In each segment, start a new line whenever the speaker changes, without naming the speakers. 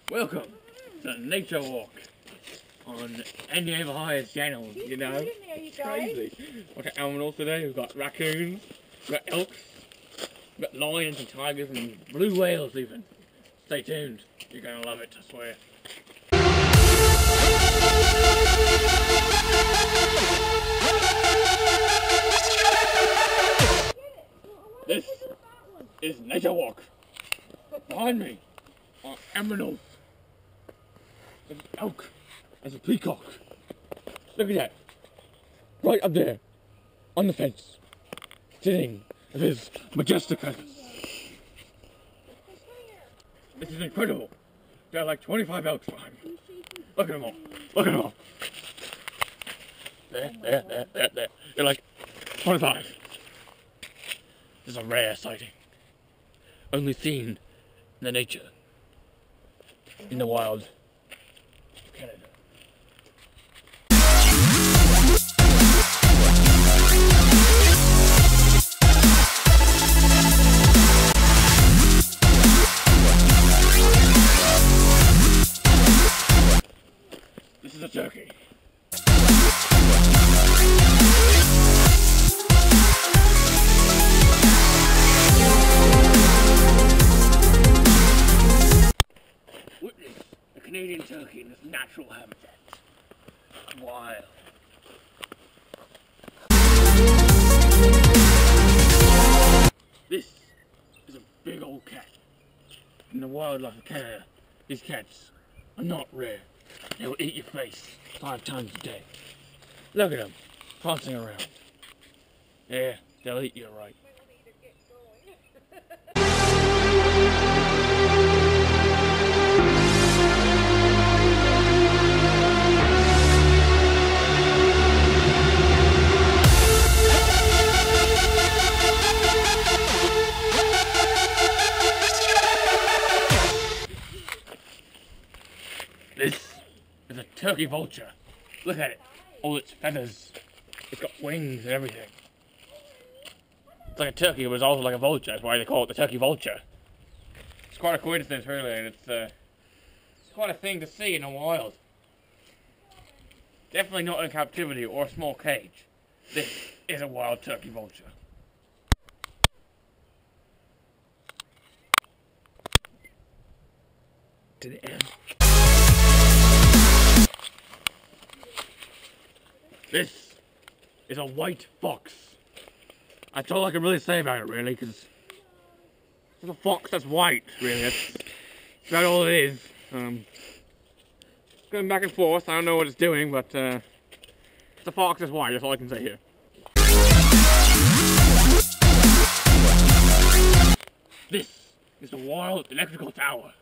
Welcome to Nature Walk on Andyman4hire's channel, you know. It's crazy. We've got Aminal today, we've got raccoons, we've got elks, we've got lions and tigers and blue whales even. Stay tuned, you're gonna love it, I swear. This is Nature Walk. Behind me are Aminal. There's an elk. There's a peacock. Look at that. Right up there. On the fence. Sitting with his majestic feathers. This is incredible. There are like 25 elks behind me. Look at them all. Look at them all. There. They're like 25. This is a rare sighting. Only seen in the nature. In the wild of Canada. This is a turkey. Witness a Canadian turkey in its natural habitat. Wild. This is a big old cat. In the wildlife of Canada, these cats are not rare. They will eat your face 5 times a day. Look at them, prancing around. Yeah, they'll eat you right. This is a turkey vulture. Look at it. All its feathers. It's got wings and everything. It's like a turkey, but it's also like a vulture. That's why they call it the turkey vulture. It's quite a coincidence, really, and it's quite a thing to see in the wild. Definitely not in captivity or a small cage. This is a wild turkey vulture. To the end. This is a white fox. That's all I can really say about it, really, because it's a fox that's white, really. That's about all it is. Going back and forth, I don't know what it's doing, but it's a fox that's white, that's all I can say here. This is a wild electrical tower.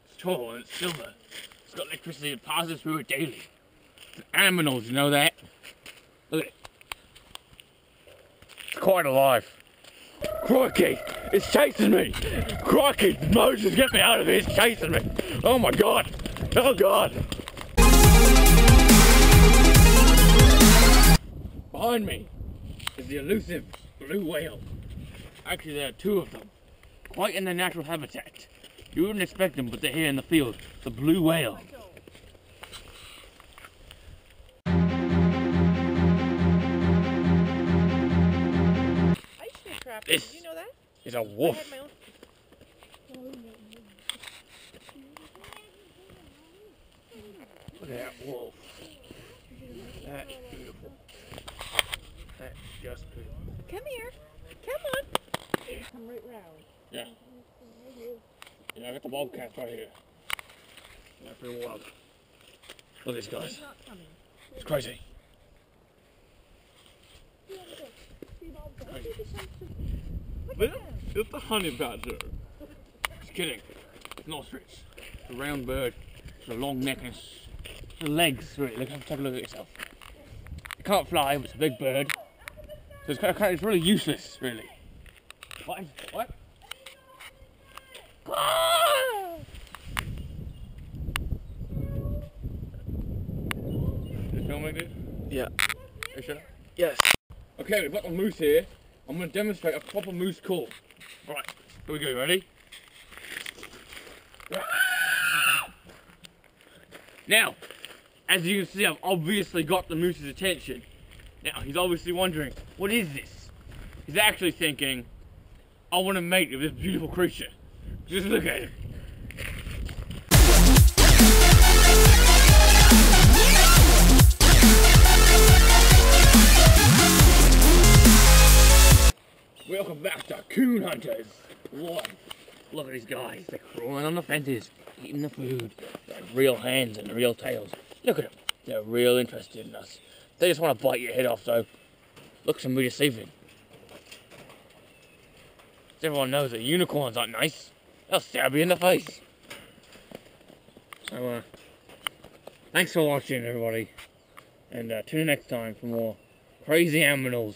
It's tall and it's silver. It's got electricity that passes through it daily. It's animals, you know that? Look at it. It's quite alive. Crikey! It's chasing me! Crikey! Moses, get me out of here! It's chasing me! Oh my god! Oh god! Behind me is the elusive blue whale. Actually, there are 2 of them. Quite in their natural habitat. You wouldn't expect them, but they're here in the field. The blue whale. This
Did you know that?
is a wolf. Look at that wolf. That's beautiful. That's just beautiful.
Come here. Come on.
Yeah.
Come right round.
Yeah. Yeah, I got the bobcats right here. They're pretty wild. Look at these guys. It's crazy. It's the honey badger. Just kidding. It's an ostrich. It's a round bird. It's a long neck and the legs, really. Look, take a look at yourself. It can't fly, but it's a big bird. So it's really useless, really. What? What? You filming this?
Yeah.
Are you sure?
Yes.
Okay, we've got the moose here. I'm going to demonstrate a proper moose call. Right, here we go, ready? Now, as you can see, I've obviously got the moose's attention. Now, he's obviously wondering, what is this? He's actually thinking, I want to mate with this beautiful creature. Just look at him. Welcome back to Coon Hunters. Look at these guys. They're crawling on the fences, eating the food. They have real hands and real tails. Look at them. They're real interested in us. They just want to bite your head off, though. Looks can be deceiving. Everyone knows that unicorns aren't nice. They'll stab you in the face. So, thanks for watching, everybody. And tune in next time for more crazy aminals.